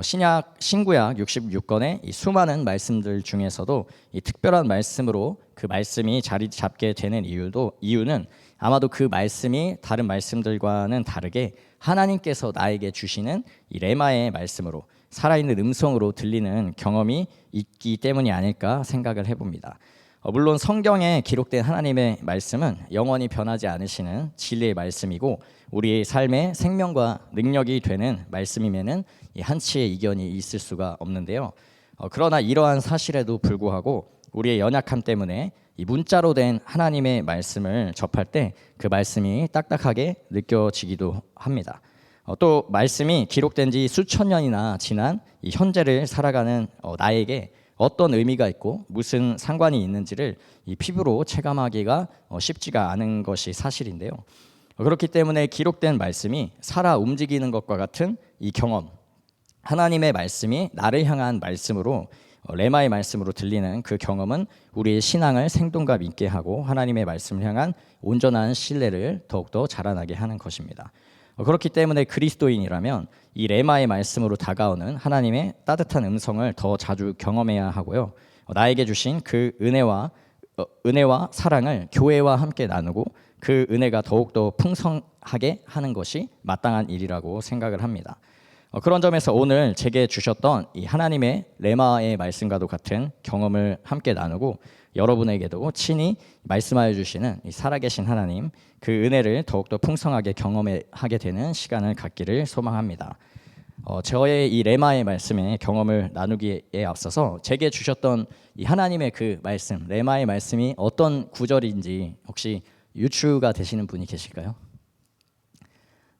신구약 66권의 이 수많은 말씀들 중에서도 이 특별한 말씀으로 그 말씀이 자리 잡게 되는 이유는 아마도 그 말씀이 다른 말씀들과는 다르게 하나님께서 나에게 주시는 이 레마의 말씀으로 살아있는 음성으로 들리는 경험이 있기 때문이 아닐까 생각을 해봅니다. 물론 성경에 기록된 하나님의 말씀은 영원히 변하지 않으시는 진리의 말씀이고 우리의 삶의 생명과 능력이 되는 말씀이면은 한치의 이견이 있을 수가 없는데요. 그러나 이러한 사실에도 불구하고 우리의 연약함 때문에 이 문자로 된 하나님의 말씀을 접할 때 그 말씀이 딱딱하게 느껴지기도 합니다. 또 말씀이 기록된 지 수천 년이나 지난 이 현재를 살아가는 나에게 어떤 의미가 있고 무슨 상관이 있는지를 이 피부로 체감하기가 쉽지가 않은 것이 사실인데요. 그렇기 때문에 기록된 말씀이 살아 움직이는 것과 같은 이 경험, 하나님의 말씀이 나를 향한 말씀으로 레마의 말씀으로 들리는 그 경험은 우리의 신앙을 생동감 있게 하고 하나님의 말씀을 향한 온전한 신뢰를 더욱더 자라나게 하는 것입니다. 그렇기 때문에 그리스도인이라면 이 레마의 말씀으로 다가오는 하나님의 따뜻한 음성을 더 자주 경험해야 하고요. 나에게 주신 그 은혜와 사랑을 교회와 함께 나누고 그 은혜가 더욱더 풍성하게 하는 것이 마땅한 일이라고 생각을 합니다. 그런 점에서 오늘 제게 주셨던 이 하나님의 레마의 말씀과도 같은 경험을 함께 나누고 여러분에게도 친히 말씀하여 주시는 이 살아계신 하나님 그 은혜를 더욱더 풍성하게 경험하게 되는 시간을 갖기를 소망합니다. 저의 이 레마의 말씀의 경험을 나누기에 앞서서 제게 주셨던 이 하나님의 그 말씀, 레마의 말씀이 어떤 구절인지 혹시 유추가 되시는 분이 계실까요?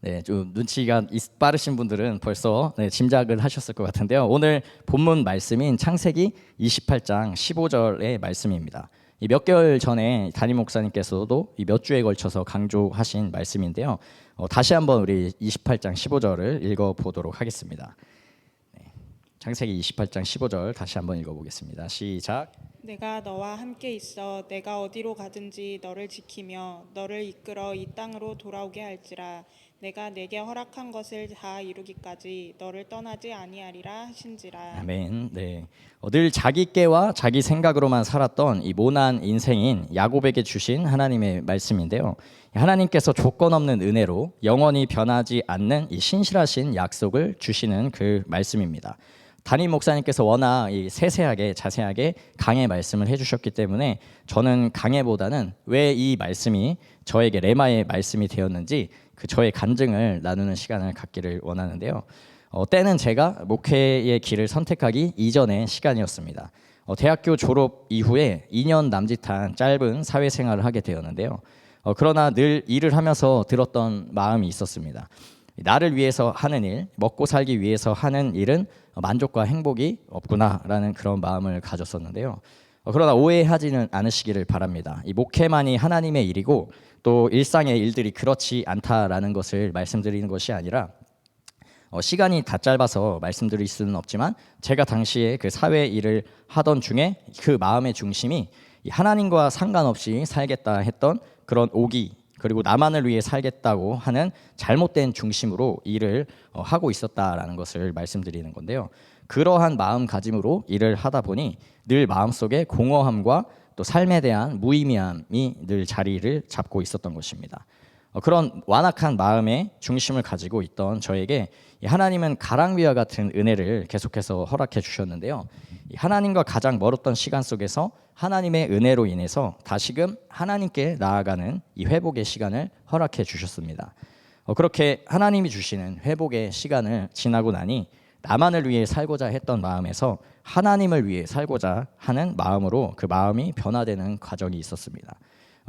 네, 좀 눈치가 빠르신 분들은 벌써 짐작을 하셨을 것 같은데요. 오늘 본문 말씀인 창세기 28장 15절의 말씀입니다. 몇 개월 전에 담임 목사님께서도 몇 주에 걸쳐서 강조하신 말씀인데요. 다시 한번 우리 28장 15절을 읽어보도록 하겠습니다. 창세기 28장 15절 다시 한번 읽어보겠습니다. 시작. 내가 너와 함께 있어 내가 어디로 가든지 너를 지키며 너를 이끌어 이 땅으로 돌아오게 할지라 내가 내게 허락한 것을 다 이루기까지 너를 떠나지 아니하리라 하신지라. 아멘. 네. 늘 자기 깨와 자기 생각으로만 살았던 이 모난 인생인 야곱에게 주신 하나님의 말씀인데요. 하나님께서 조건 없는 은혜로 영원히 변하지 않는 이 신실하신 약속을 주시는 그 말씀입니다. 담임 목사님께서 워낙 세세하게 자세하게 강의 말씀을 해주셨기 때문에 저는 강의보다는 왜 이 말씀이 저에게 레마의 말씀이 되었는지 그 저의 간증을 나누는 시간을 갖기를 원하는데요. 때는 제가 목회의 길을 선택하기 이전의 시간이었습니다. 대학교 졸업 이후에 2년 남짓한 짧은 사회생활을 하게 되었는데요. 그러나 늘 일을 하면서 들었던 마음이 있었습니다. 나를 위해서 하는 일, 먹고 살기 위해서 하는 일은 만족과 행복이 없구나라는 그런 마음을 가졌었는데요. 그러나 오해하지는 않으시기를 바랍니다. 이 목회만이 하나님의 일이고 또 일상의 일들이 그렇지 않다라는 것을 말씀드리는 것이 아니라 시간이 다 짧아서 말씀드릴 수는 없지만 제가 당시에 그 사회 일을 하던 중에 그 마음의 중심이 하나님과 상관없이 살겠다 했던 그런 오기 그리고 나만을 위해 살겠다고 하는 잘못된 중심으로 일을 하고 있었다라는 것을 말씀드리는 건데요. 그러한 마음가짐으로 일을 하다 보니 늘 마음속에 공허함과 또 삶에 대한 무의미함이 늘 자리를 잡고 있었던 것입니다. 그런 완악한 마음의 중심을 가지고 있던 저에게 하나님은 가랑비와 같은 은혜를 계속해서 허락해 주셨는데요. 하나님과 가장 멀었던 시간 속에서 하나님의 은혜로 인해서 다시금 하나님께 나아가는 이 회복의 시간을 허락해 주셨습니다. 그렇게 하나님이 주시는 회복의 시간을 지나고 나니 나만을 위해 살고자 했던 마음에서 하나님을 위해 살고자 하는 마음으로 그 마음이 변화되는 과정이 있었습니다.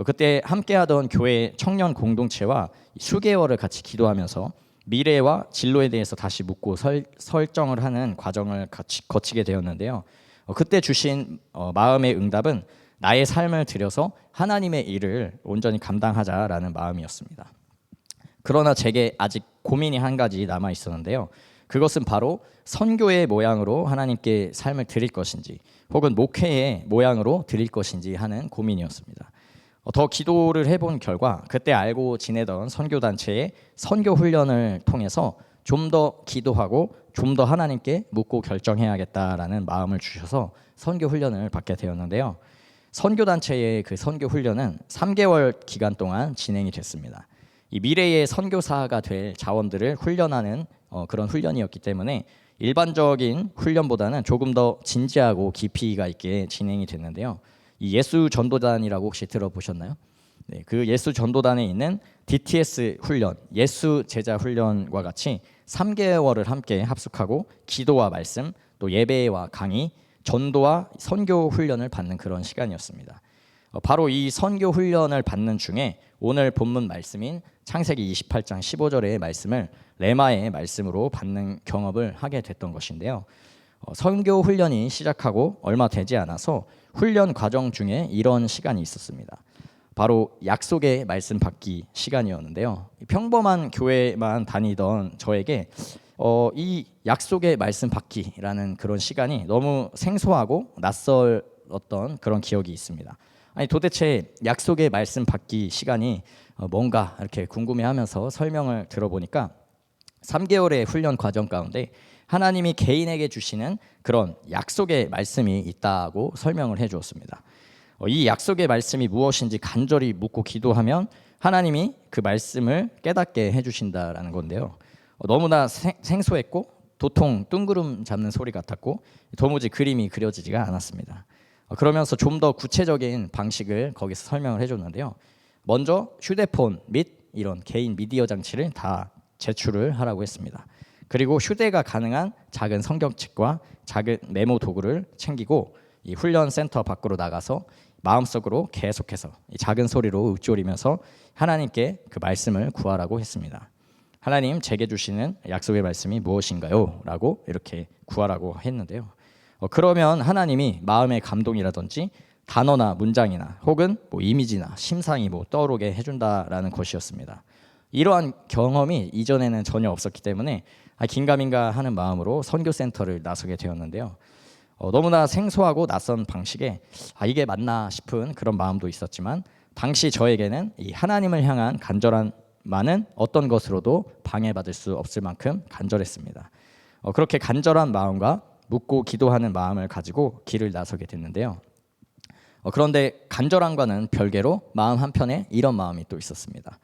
그때 함께하던 교회 청년 공동체와 수개월을 같이 기도하면서 미래와 진로에 대해서 다시 묻고 설정을 하는 과정을 같이 거치게 되었는데요. 그때 주신 마음의 응답은 나의 삶을 들여서 하나님의 일을 온전히 감당하자라는 마음이었습니다. 그러나 제게 아직 고민이 한 가지 남아 있었는데요. 그것은 바로 선교의 모양으로 하나님께 삶을 드릴 것인지 혹은 목회의 모양으로 드릴 것인지 하는 고민이었습니다. 더 기도를 해본 결과 그때 알고 지내던 선교단체의 선교훈련을 통해서 좀 더 기도하고 좀 더 하나님께 묻고 결정해야겠다라는 마음을 주셔서 선교 훈련을 받게 되었는데요. 선교 단체의 그 선교 훈련은 3개월 기간 동안 진행이 됐습니다. 이 미래의 선교사가 될 자원들을 훈련하는 그런 훈련이었기 때문에 일반적인 훈련보다는 조금 더 진지하고 깊이가 있게 진행이 됐는데요. 이 예수 전도단이라고 혹시 들어보셨나요? 네, 그 예수 전도단에 있는 DTS 훈련, 예수 제자 훈련과 같이 3개월을 함께 합숙하고 기도와 말씀, 또 예배와 강의, 전도와 선교 훈련을 받는 그런 시간이었습니다. 바로 이 선교 훈련을 받는 중에 오늘 본문 말씀인 창세기 28장 15절의 말씀을 레마의 말씀으로 받는 경험을 하게 됐던 것인데요. 선교 훈련이 시작하고 얼마 되지 않아서 훈련 과정 중에 이런 시간이 있었습니다. 바로 약속의 말씀 받기 시간이었는데요. 평범한 교회만 다니던 저에게 이 약속의 말씀 받기라는 그런 시간이 너무 생소하고 낯설었던 그런 기억이 있습니다. 아니 도대체 약속의 말씀 받기 시간이 뭔가 이렇게 궁금해하면서 설명을 들어보니까 3개월의 훈련 과정 가운데 하나님이 개인에게 주시는 그런 약속의 말씀이 있다고 설명을 해주었습니다. 이 약속의 말씀이 무엇인지 간절히 묻고 기도하면 하나님이 그 말씀을 깨닫게 해주신다라는 건데요. 너무나 생소했고 도통 뜬구름 잡는 소리 같았고 도무지 그림이 그려지지가 않았습니다. 그러면서 좀 더 구체적인 방식을 거기서 설명을 해줬는데요. 먼저 휴대폰 및 이런 개인 미디어 장치를 다 제출을 하라고 했습니다. 그리고 휴대가 가능한 작은 성경책과 작은 메모 도구를 챙기고 이 훈련 센터 밖으로 나가서 마음속으로 계속해서 이 작은 소리로 읊조리면서 하나님께 그 말씀을 구하라고 했습니다. 하나님 제게 주시는 약속의 말씀이 무엇인가요? 라고 이렇게 구하라고 했는데요. 그러면 하나님이 마음의 감동이라든지 단어나 문장이나 혹은 이미지나 심상이 떠오르게 해준다라는 것이었습니다. 이러한 경험이 이전에는 전혀 없었기 때문에 긴가민가 하는 마음으로 선교센터를 나서게 되었는데요. 너무나 생소하고 낯선 방식에 이게 맞나 싶은 그런 마음도 있었지만 당시 저에게는 이 하나님을 향한 간절함만은 어떤 것으로도 방해받을 수 없을 만큼 간절했습니다. 그렇게 간절한 마음과 묻고 기도하는 마음을 가지고 길을 나서게 됐는데요. 그런데 간절함과는 별개로 마음 한편에 이런 마음이 또 있었습니다.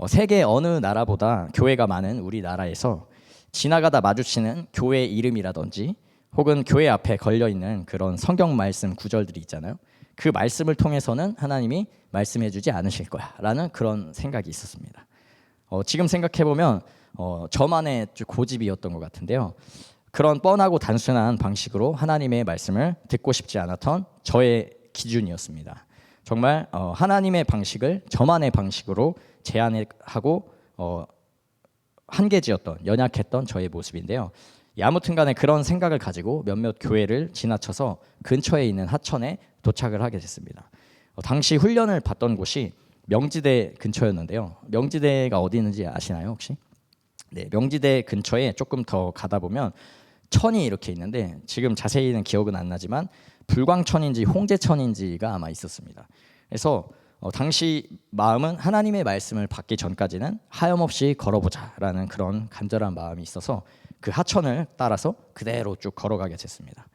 세계 어느 나라보다 교회가 많은 우리나라에서 지나가다 마주치는 교회 이름이라든지 혹은 교회 앞에 걸려있는 그런 성경 말씀 구절들이 있잖아요. 그 말씀을 통해서는 하나님이 말씀해주지 않으실 거야 라는 그런 생각이 있었습니다. 지금 생각해보면 저만의 고집이었던 것 같은데요. 그런 뻔하고 단순한 방식으로 하나님의 말씀을 듣고 싶지 않았던 저의 기준이었습니다. 정말 하나님의 방식을 저만의 방식으로 제안하고 한계지었던 연약했던 저의 모습인데요. 아무튼 간에 그런 생각을 가지고 몇몇 교회를 지나쳐서 근처에 있는 하천에 도착을 하게 됐습니다. 당시 훈련을 받던 곳이 명지대 근처였는데요. 명지대가 어디 있는지 아시나요 혹시? 네, 명지대 근처에 조금 더 가다 보면 천이 이렇게 있는데 지금 자세히는 기억은 안 나지만 불광천인지 홍제천인지가 아마 있었습니다. 그래서 당시 마음은 하나님의 말씀을 받기 전까지는 하염없이 걸어보자라는 그런 간절한 마음이 있어서 그 하천을 따라서 그대로 쭉 걸어가게 됐습니다.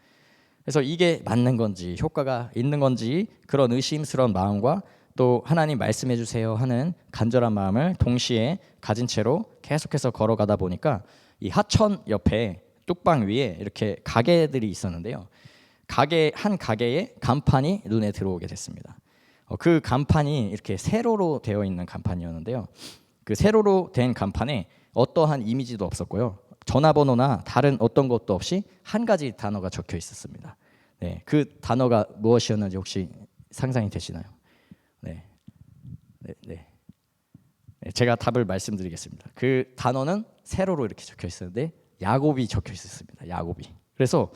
그래서 이게 맞는 건지 효과가 있는 건지 그런 의심스러운 마음과 또 하나님 말씀해 주세요 하는 간절한 마음을 동시에 가진 채로 계속해서 걸어가다 보니까 이 하천 옆에 뚝방 위에 이렇게 가게들이 있었는데요. 한 가게에 간판이 눈에 들어오게 됐습니다. 그 간판이 이렇게 세로로 되어 있는 간판이었는데요. 그 세로로 된 간판에 어떠한 이미지도 없었고요. 전화번호나 다른 어떤 것도 없이 한 가지 단어가 적혀 있었습니다. 네, 그 단어가 무엇이었는지 혹시 상상이 되시나요? 네. 제가 답을 말씀드리겠습니다. 그 단어는 세로로 이렇게 적혀 있었는데 야곱이 적혀 있었습니다. 야곱이. 그래서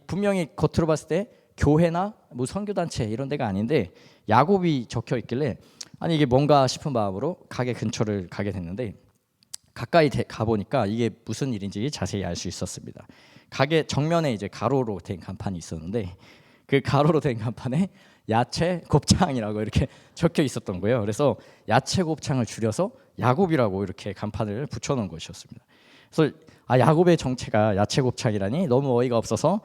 분명히 겉으로 봤을 때 교회나 선교단체 이런 데가 아닌데 야곱이 적혀 있길래 이게 뭔가 싶은 마음으로 가게 근처를 가게 됐는데 가까이 가보니까 이게 무슨 일인지 자세히 알 수 있었습니다. 가게 정면에 이제 가로로 된 간판이 있었는데 그 가로로 된 간판에 야채 곱창이라고 이렇게 적혀 있었던 거예요. 그래서 야채 곱창을 줄여서 야곱이라고 이렇게 간판을 붙여놓은 것이었습니다. 그래서 야곱의 정체가 야채 곱창이라니 너무 어이가 없어서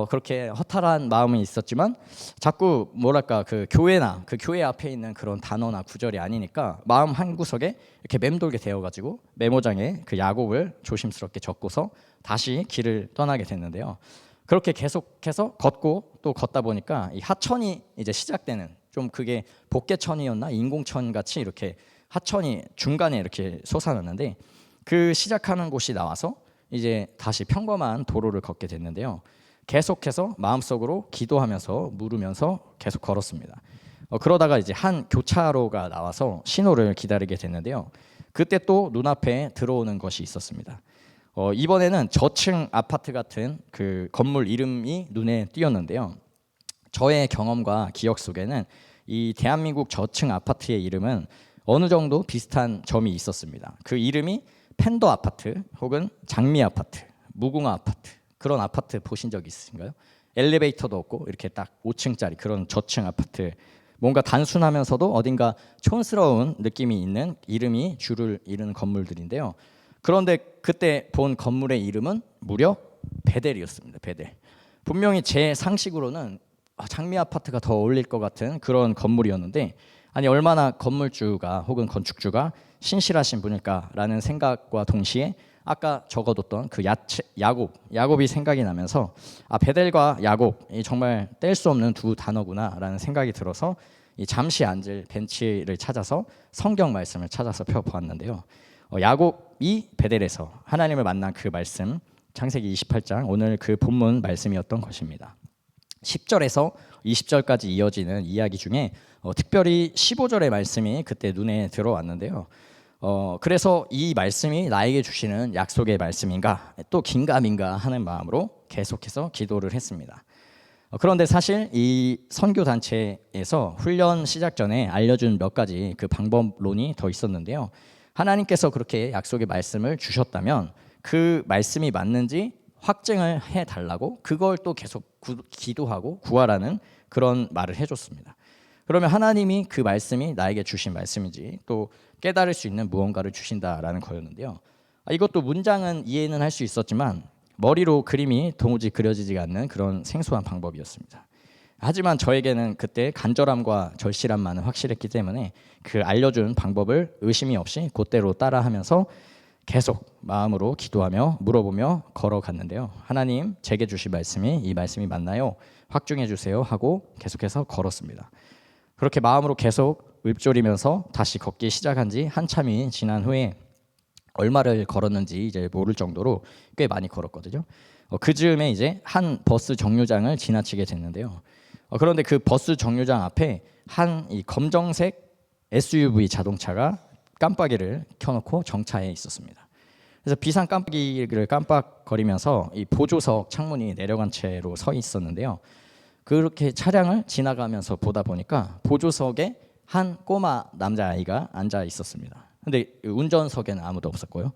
그렇게 허탈한 마음은 있었지만 자꾸 뭐랄까 그 교회나 그 교회 앞에 있는 그런 단어나 구절이 아니니까 마음 한 구석에 이렇게 맴돌게 되어가지고 메모장에 그 야곱을 조심스럽게 적고서 다시 길을 떠나게 됐는데요. 그렇게 계속해서 걷고 또 걷다 보니까 이 하천이 이제 시작되는, 좀 그게 복개천이었나 인공천 같이 이렇게 하천이 중간에 이렇게 솟아났는데, 그 시작하는 곳이 나와서 이제 다시 평범한 도로를 걷게 됐는데요. 계속해서 마음속으로 기도하면서 물으면서 계속 걸었습니다. 그러다가 이제 한 교차로가 나와서 신호를 기다리게 됐는데요. 그때 또 눈앞에 들어오는 것이 있었습니다. 이번에는 저층 아파트 같은 그 건물 이름이 눈에 띄었는데요. 저의 경험과 기억 속에는 이 대한민국 저층 아파트의 이름은 어느 정도 비슷한 점이 있었습니다. 그 이름이 펜더 아파트 혹은 장미 아파트, 무궁화 아파트, 그런 아파트 보신 적 있으신가요? 엘리베이터도 없고 이렇게 딱 5층짜리 그런 저층 아파트, 뭔가 단순하면서도 어딘가 촌스러운 느낌이 있는 이름이 줄을 이루는 건물들인데요. 그런데 그때 본 건물의 이름은 무려 베델이었습니다. 베델. 분명히 제 상식으로는 장미 아파트가 더 어울릴 것 같은 그런 건물이었는데, 아니 얼마나 건물주가 혹은 건축주가 신실하신 분일까라는 생각과 동시에 아까 적어뒀던 그 야곱이 생각이 나면서 베델과 야곱이 정말 뗄 수 없는 두 단어구나라는 생각이 들어서 이 잠시 앉을 벤치를 찾아서 성경 말씀을 찾아서 펴보았는데요. 야곱이 베델에서 하나님을 만난 그 말씀, 창세기 28장 오늘 그 본문 말씀이었던 것입니다. 10절에서 20절까지 이어지는 이야기 중에 특별히 15절의 말씀이 그때 눈에 들어왔는데요. 그래서 이 말씀이 나에게 주시는 약속의 말씀인가, 또 긴가민가 하는 마음으로 계속해서 기도를 했습니다. 그런데 사실 이 선교 단체에서 훈련 시작 전에 알려준 몇 가지 그 방법론이 더 있었는데요. 하나님께서 그렇게 약속의 말씀을 주셨다면 그 말씀이 맞는지 확증을 해달라고, 그걸 또 계속 기도하고 구하라는 그런 말을 해줬습니다. 그러면 하나님이 그 말씀이 나에게 주신 말씀인지 또 깨달을 수 있는 무언가를 주신다라는 거였는데요. 이것도 문장은 이해는 할 수 있었지만 머리로 그림이 도무지 그려지지 않는 그런 생소한 방법이었습니다. 하지만 저에게는 그때 간절함과 절실함만은 확실했기 때문에 그 알려준 방법을 의심이 없이 그대로 따라하면서 계속 마음으로 기도하며 물어보며 걸어갔는데요. 하나님, 제게 주신 말씀이 이 말씀이 맞나요? 확증해 주세요 하고 계속해서 걸었습니다. 그렇게 마음으로 계속 읊조리면서 다시 걷기 시작한 지 한참이 지난 후에 얼마를 걸었는지 이제 모를 정도로 꽤 많이 걸었거든요. 그 즈음에 이제 한 버스 정류장을 지나치게 됐는데요. 그런데 그 버스 정류장 앞에 한 이 검정색 SUV 자동차가 깜빡이를 켜놓고 정차해 있었습니다. 그래서 비상 깜빡이를 깜빡거리면서 이 보조석 창문이 내려간 채로 서 있었는데요. 그렇게 차량을 지나가면서 보다 보니까 보조석에 한 꼬마 남자아이가 앉아 있었습니다. 근데 운전석에는 아무도 없었고요.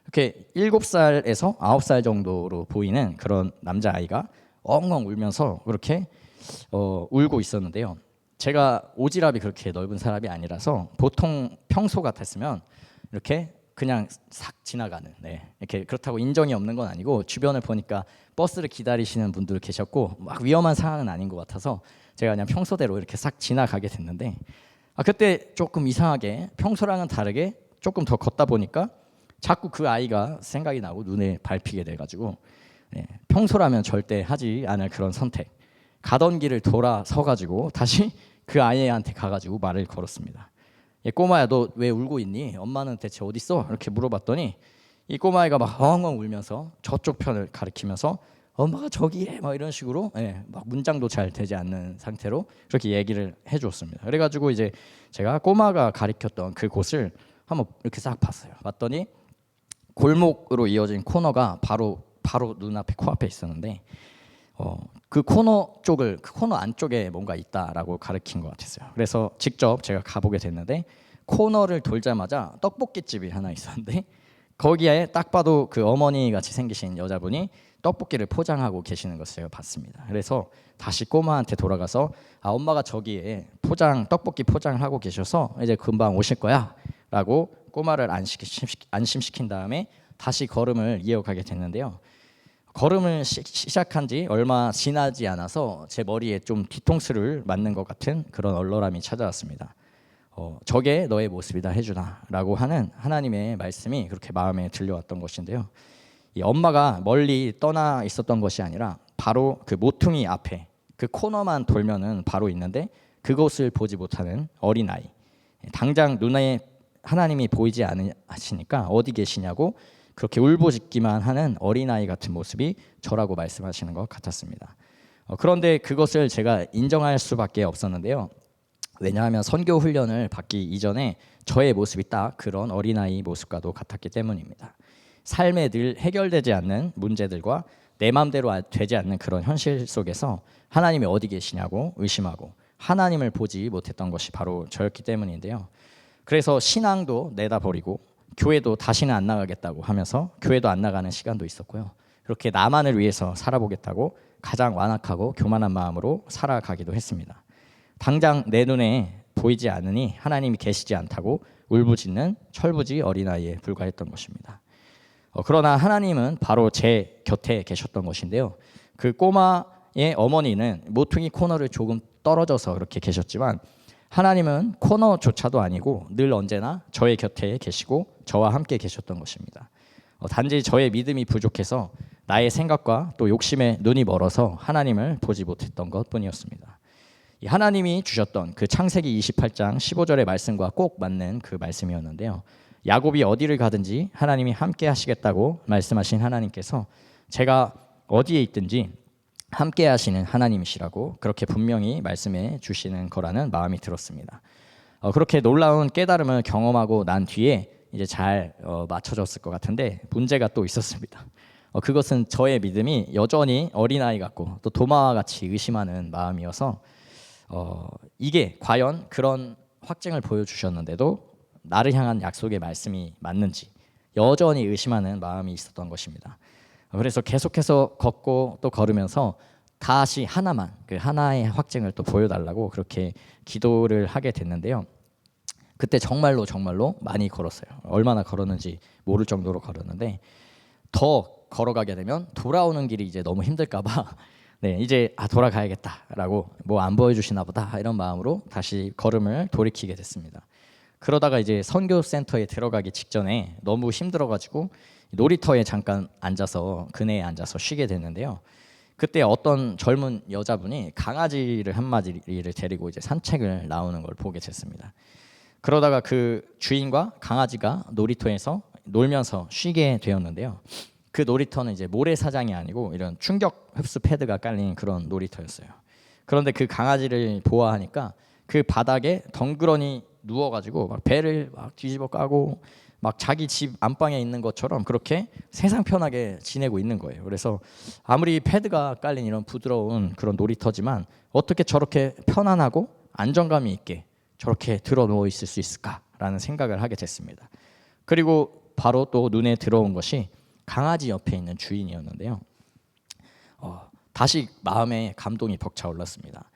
이렇게 7살에서 9살 정도로 보이는 그런 남자아이가 엉엉 울면서 그렇게 울고 있었는데요. 제가 오지랖이 그렇게 넓은 사람이 아니라서 보통 평소 같았으면 이렇게 그냥 싹 지나가는, 이렇게 그렇다고 인정이 없는 건 아니고 주변을 보니까 버스를 기다리시는 분들 계셨고 막 위험한 상황은 아닌 것 같아서 제가 그냥 평소대로 이렇게 싹 지나가게 됐는데, 그때 조금 이상하게 평소랑은 다르게 조금 더 걷다 보니까 자꾸 그 아이가 생각이 나고 눈에 밟히게 돼가지고 평소라면 절대 하지 않을 그런 선택, 가던 길을 돌아서가지고 다시 그 아이한테 가가지고 말을 걸었습니다. 꼬마야, 너 왜 울고 있니? 엄마는 대체 어디 있어? 이렇게 물어봤더니 이 꼬마애가 막 엉엉 울면서 저쪽 편을 가리키면서 엄마가 저기에 막 이런 식으로 막 문장도 잘 되지 않는 상태로 그렇게 얘기를 해줬습니다. 그래가지고 이제 제가 꼬마가 가리켰던 그 곳을 한번 이렇게 싹 봤어요. 봤더니 골목으로 이어진 코너가 바로 눈앞에 코앞에 있었는데 그 코너 쪽을, 그 코너 안쪽에 뭔가 있다라고 가르친 것 같았어요. 그래서 직접 제가 가보게 됐는데 코너를 돌자마자 떡볶이집이 하나 있었는데 거기에 딱 봐도 그 어머니 같이 생기신 여자분이 떡볶이를 포장하고 계시는 것을 제가 봤습니다. 그래서 다시 꼬마한테 돌아가서 엄마가 저기에 떡볶이 포장을 하고 계셔서 이제 금방 오실 거야 라고 꼬마를 안심시킨 다음에 다시 걸음을 이어가게 됐는데요. 걸음을 시작한 지 얼마 지나지 않아서 제 머리에 좀 뒤통수를 맞는 것 같은 그런 얼얼함이 찾아왔습니다. 저게 너의 모습이다 해주나라고 하는 하나님의 말씀이 그렇게 마음에 들려왔던 것인데요. 이 엄마가 멀리 떠나 있었던 것이 아니라 바로 그 모퉁이 앞에 그 코너만 돌면은 바로 있는데 그것을 보지 못하는 어린아이. 당장 눈에 하나님이 보이지 않으시니까 어디 계시냐고 그렇게 울부짖기만 하는 어린아이 같은 모습이 저라고 말씀하시는 것 같았습니다. 그런데 그것을 제가 인정할 수밖에 없었는데요. 왜냐하면 선교 훈련을 받기 이전에 저의 모습이 딱 그런 어린아이 모습과도 같았기 때문입니다. 삶에 늘 해결되지 않는 문제들과 내 마음대로 되지 않는 그런 현실 속에서 하나님이 어디 계시냐고 의심하고 하나님을 보지 못했던 것이 바로 저였기 때문인데요. 그래서 신앙도 내다버리고 교회도 다시는 안 나가겠다고 하면서 교회도 안 나가는 시간도 있었고요. 그렇게 나만을 위해서 살아보겠다고 가장 완악하고 교만한 마음으로 살아가기도 했습니다. 당장 내 눈에 보이지 않으니 하나님이 계시지 않다고 울부짖는 철부지 어린아이에 불과했던 것입니다. 그러나 하나님은 바로 제 곁에 계셨던 것인데요. 그 꼬마의 어머니는 모퉁이 코너를 조금 떨어져서 그렇게 계셨지만 하나님은 코너조차도 아니고 늘 언제나 저의 곁에 계시고 저와 함께 계셨던 것입니다. 단지 저의 믿음이 부족해서 나의 생각과 또 욕심에 눈이 멀어서 하나님을 보지 못했던 것뿐이었습니다. 하나님이 주셨던 그 창세기 28장 15절의 말씀과 꼭 맞는 그 말씀이었는데요. 야곱이 어디를 가든지 하나님이 함께 하시겠다고 말씀하신 하나님께서 제가 어디에 있든지 함께 하시는 하나님이시라고 그렇게 분명히 말씀해 주시는 거라는 마음이 들었습니다. 그렇게 놀라운 깨달음을 경험하고 난 뒤에 이제 잘 맞춰졌을 것 같은데 문제가 또 있었습니다. 그것은 저의 믿음이 여전히 어린아이 같고 또 도마와 같이 의심하는 마음이어서 이게 과연 그런 확증을 보여주셨는데도 나를 향한 약속의 말씀이 맞는지 여전히 의심하는 마음이 있었던 것입니다. 그래서 계속해서 걷고 또 걸으면서 다시 하나만 그 하나의 확증을 또 보여달라고 그렇게 기도를 하게 됐는데요. 그때 정말로 많이 걸었어요. 얼마나 걸었는지 모를 정도로 걸었는데 더 걸어가게 되면 돌아오는 길이 이제 너무 힘들까봐 네, 이제 돌아가야겠다라고 뭐 안 보여주시나 보다 이런 마음으로 다시 걸음을 돌이키게 됐습니다. 그러다가 이제 선교센터에 들어가기 직전에 너무 힘들어가지고 놀이터에 잠깐 앉아서 그네에 앉아서 쉬게 됐는데요. 그때 어떤 젊은 여자분이 강아지를 한 마리를 데리고 이제 산책을 나오는 걸 보게 됐습니다. 그러다가 그 주인과 강아지가 놀이터에서 놀면서 쉬게 되었는데요. 그 놀이터는 이제 모래사장이 아니고 이런 충격 흡수 패드가 깔린 그런 놀이터였어요. 그런데 그 강아지를 보아하니까 그 바닥에 덩그러니 누워가지고 막 배를 막 뒤집어 까고 막 자기 집 안방에 있는 것처럼 그렇게 세상 편하게 지내고 있는 거예요. 그래서 아무리 패드가 깔린 이런 부드러운 그런 놀이터지만 어떻게 저렇게 편안하고 안정감이 있게 저렇게 들어 누워 있을 수 있을까라는 생각을 하게 됐습니다. 그리고 바로 또 눈에 들어온 것이 강아지 옆에 있는 주인이었는데요. 다시 마음에 감동이 벅차올랐습니다.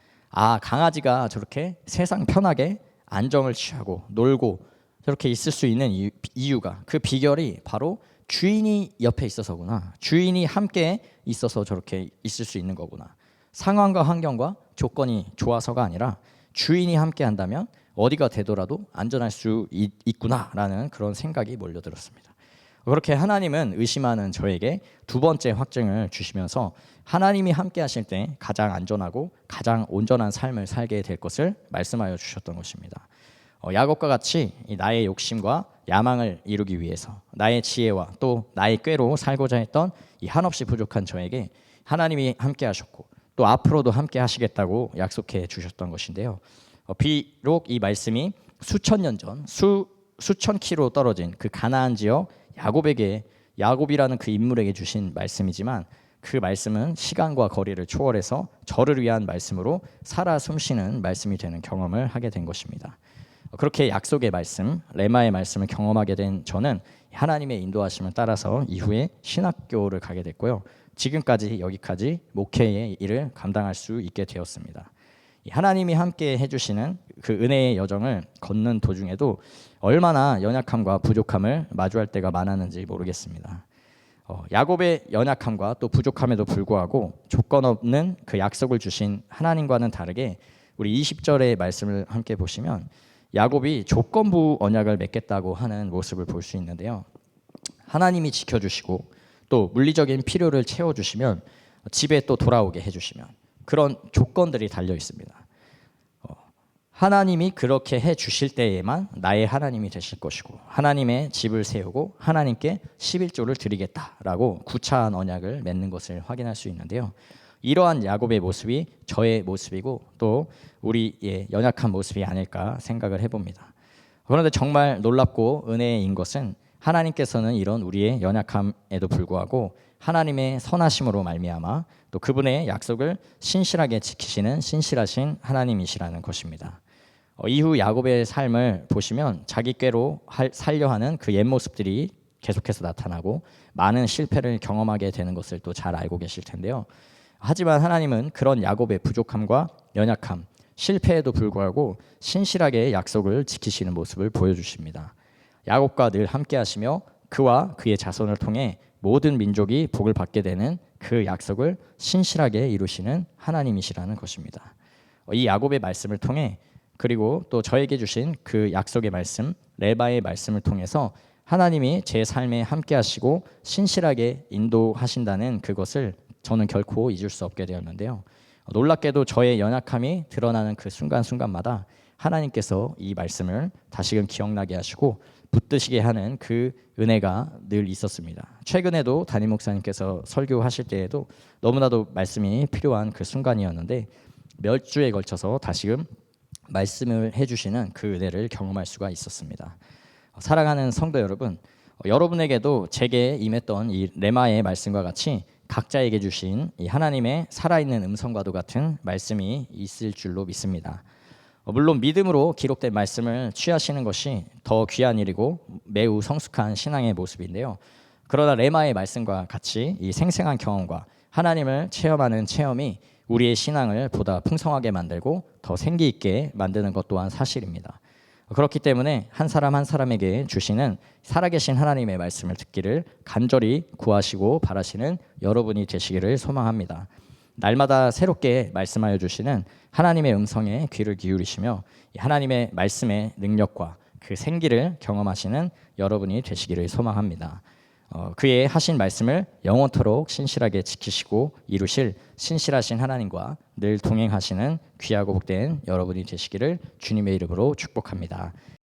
강아지가 저렇게 세상 편하게 안정을 취하고 놀고 저렇게 있을 수 있는 이유가 그 비결이 바로 주인이 옆에 있어서구나. 주인이 함께 있어서 저렇게 있을 수 있는 거구나. 상황과 환경과 조건이 좋아서가 아니라 주인이 함께 한다면 어디가 되더라도 안전할 수 있구나라는 그런 생각이 몰려들었습니다. 그렇게 하나님은 의심하는 저에게 두 번째 확증을 주시면서 하나님이 함께 하실 때 가장 안전하고 가장 온전한 삶을 살게 될 것을 말씀하여 주셨던 것입니다. 야곱과 같이 나의 욕심과 야망을 이루기 위해서 나의 지혜와 또 나의 꾀로 살고자 했던 이 한없이 부족한 저에게 하나님이 함께 하셨고 또 앞으로도 함께 하시겠다고 약속해 주셨던 것인데요. 비록 이 말씀이 수천 년 전 수천 킬로 떨어진 그 가나안 지역 야곱에게 야곱이라는 그 인물에게 주신 말씀이지만 그 말씀은 시간과 거리를 초월해서 저를 위한 말씀으로 살아 숨쉬는 말씀이 되는 경험을 하게 된 것입니다. 그렇게 약속의 말씀, 레마의 말씀을 경험하게 된 저는 하나님의 인도하심을 따라서 이후에 신학교를 가게 됐고요. 지금까지 여기까지 목회의 일을 감당할 수 있게 되었습니다. 이 하나님이 함께 해주시는 그 은혜의 여정을 걷는 도중에도 얼마나 연약함과 부족함을 마주할 때가 많았는지 모르겠습니다. 야곱의 연약함과 또 부족함에도 불구하고 조건 없는 그 약속을 주신 하나님과는 다르게 우리 20절의 말씀을 함께 보시면 야곱이 조건부 언약을 맺겠다고 하는 모습을 볼 수 있는데요. 하나님이 지켜주시고 또 물리적인 필요를 채워주시면 집에 또 돌아오게 해주시면 그런 조건들이 달려 있습니다. 하나님이 그렇게 해주실 때에만 나의 하나님이 되실 것이고 하나님의 집을 세우고 하나님께 11조를 드리겠다라고 구차한 언약을 맺는 것을 확인할 수 있는데요. 이러한 야곱의 모습이 저의 모습이고 또 우리의 연약한 모습이 아닐까 생각을 해봅니다. 그런데 정말 놀랍고 은혜인 것은 하나님께서는 이런 우리의 연약함에도 불구하고 하나님의 선하심으로 말미암아 또 그분의 약속을 신실하게 지키시는 신실하신 하나님이시라는 것입니다. 이후 야곱의 삶을 보시면 자기 꾀로 살려 하는 그 옛 모습들이 계속해서 나타나고 많은 실패를 경험하게 되는 것을 또 잘 알고 계실 텐데요. 하지만 하나님은 그런 야곱의 부족함과 연약함, 실패에도 불구하고 신실하게 약속을 지키시는 모습을 보여주십니다. 야곱과 늘 함께 하시며 그와 그의 자손을 통해 모든 민족이 복을 받게 되는 그 약속을 신실하게 이루시는 하나님이시라는 것입니다. 이 야곱의 말씀을 통해 그리고 또 저에게 주신 그 약속의 말씀, 레바의 말씀을 통해서 하나님이 제 삶에 함께 하시고 신실하게 인도하신다는 그것을 저는 결코 잊을 수 없게 되었는데요. 놀랍게도 저의 연약함이 드러나는 그 순간순간마다 하나님께서 이 말씀을 다시금 기억나게 하시고 붙드시게 하는 그 은혜가 늘 있었습니다. 최근에도 담임 목사님께서 설교하실 때에도 너무나도 말씀이 필요한 그 순간이었는데 몇 주에 걸쳐서 다시금 말씀을 해주시는 그 은혜를 경험할 수가 있었습니다. 사랑하는 성도 여러분, 여러분에게도 제게 임했던 이 레마의 말씀과 같이 각자에게 주신 이 하나님의 살아있는 음성과도 같은 말씀이 있을 줄로 믿습니다. 물론 믿음으로 기록된 말씀을 취하시는 것이 더 귀한 일이고 매우 성숙한 신앙의 모습인데요. 그러나 레마의 말씀과 같이 이 생생한 경험과 하나님을 체험하는 체험이 우리의 신앙을 보다 풍성하게 만들고 더 생기 있게 만드는 것 또한 사실입니다. 그렇기 때문에 한 사람 한 사람에게 주시는 살아계신 하나님의 말씀을 듣기를 간절히 구하시고 바라시는 여러분이 되시기를 소망합니다. 날마다 새롭게 말씀하여 주시는 하나님의 음성에 귀를 기울이시며 하나님의 말씀의 능력과 그 생기를 경험하시는 여러분이 되시기를 소망합니다. 그의 하신 말씀을 영원토록 신실하게 지키시고 이루실 신실하신 하나님과 늘 동행하시는 귀하고 복된 여러분이 되시기를 주님의 이름으로 축복합니다.